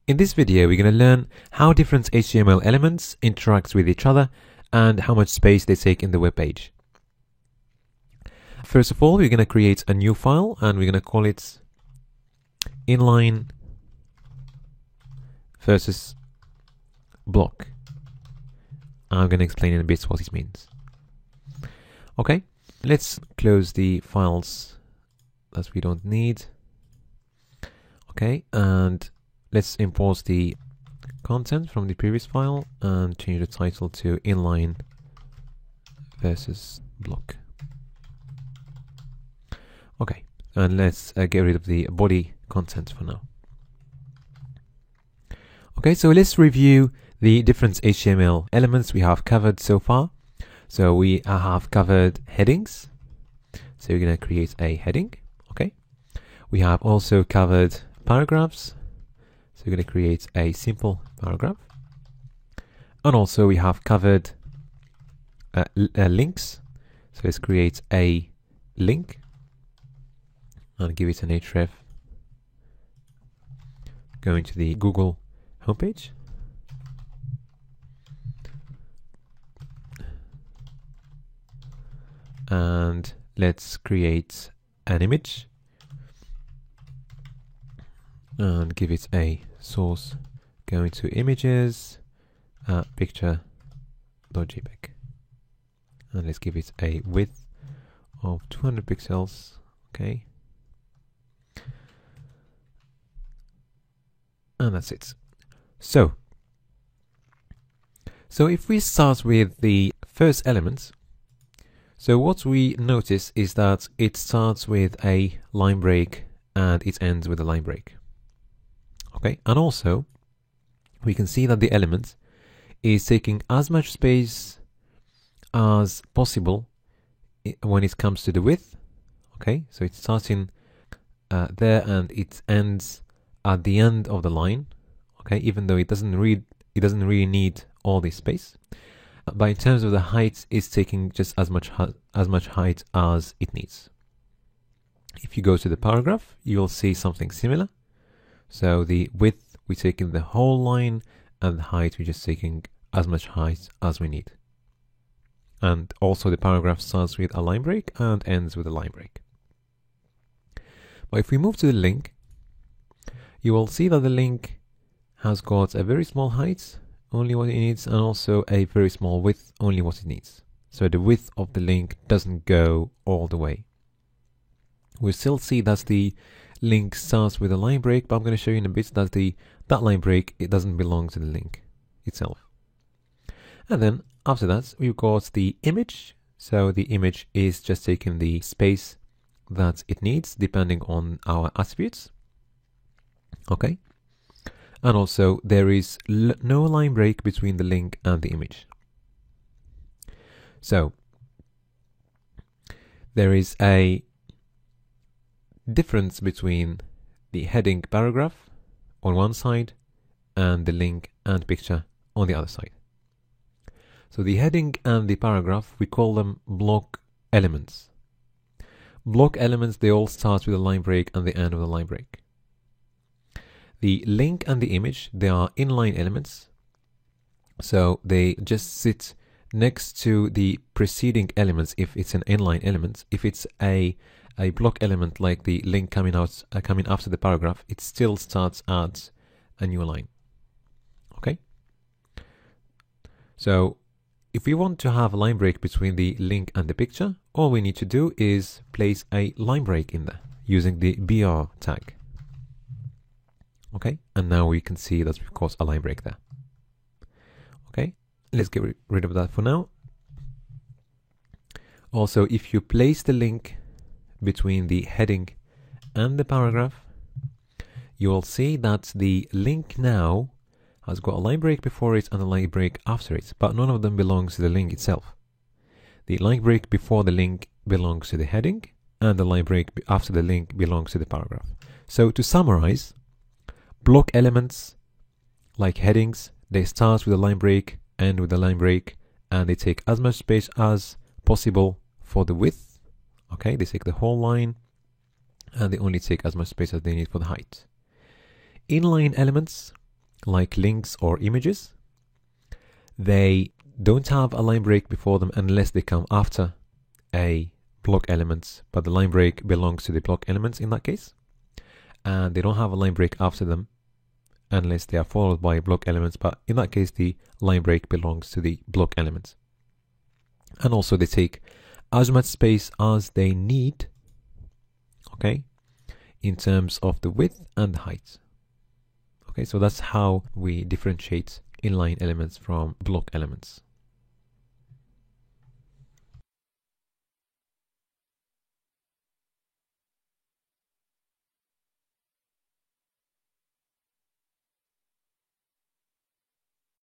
In this video, we're going to learn how different HTML elements interact with each other and how much space they take in the web page. First of all, we're going to create a new file and we're going to call it inline versus block. I'm going to explain in a bit what it means. Okay, let's close the files that we don't need. Okay, and let's import the content from the previous file and change the title to inline versus block. Okay, and let's get rid of the body content for now. Okay, so let's review the different HTML elements we have covered so far. So we have covered headings. So we're going to create a heading. Okay, we have also covered paragraphs. So we're going to create a simple paragraph. And also we have covered links. So let's create a link and give it an href going to the Google homepage. And let's create an image and give it a source going to images picture.jpg, and let's give it a width of 200 pixels. Okay, and that's it. So if we start with the first element, so what we notice is that it starts with a line break and it ends with a line break. Okay, and also we can see that the element is taking as much space as possible when it comes to the width. Okay, so it's starting there and it ends at the end of the line. Okay, even though it doesn't really need all this space. But in terms of the height, it's taking just as much height as it needs. If you go to the paragraph, you'll see something similar. So the width, we're taking the whole line, and the height, we're just taking as much height as we need. And also the paragraph starts with a line break and ends with a line break. But if we move to the link, you will see that the link has got a very small height, only what it needs, and also a very small width, only what it needs. So the width of the link doesn't go all the way. We still see that the link starts with a line break, but I'm going to show you in a bit that that line break, it doesn't belong to the link itself. And then after that, we've got the image. So the image is just taking the space that it needs depending on our attributes. Okay. And also there is no line break between the link and the image. So there is a difference between the heading paragraph on one side and the link and picture on the other side. So the heading and the paragraph, we call them block elements. Block elements, they all start with a line break and the end of the line break. The link and the image, they are inline elements. So they just sit next to the preceding elements if it's an inline element. If it's a block element like the link coming after the paragraph, it still starts at a new line. Okay? So if we want to have a line break between the link and the picture, all we need to do is place a line break in there using the BR tag. Okay, and now we can see that we've got a line break there. Okay, let's get rid of that for now. Also, if you place the link between the heading and the paragraph, you will see that the link now has got a line break before it and a line break after it, but none of them belongs to the link itself. The line break before the link belongs to the heading, and the line break after the link belongs to the paragraph. So to summarize, block elements, like headings, they start with a line break, end with a line break, and they take as much space as possible for the width. Okay, they take the whole line, and they only take as much space as they need for the height. Inline elements, like links or images, they don't have a line break before them unless they come after a block element, but the line break belongs to the block elements in that case, and they don't have a line break after them unless they are followed by block elements, but in that case the line break belongs to the block elements. And also they take as much space as they need, okay, in terms of the width and the height. Okay, so that's how we differentiate inline elements from block elements.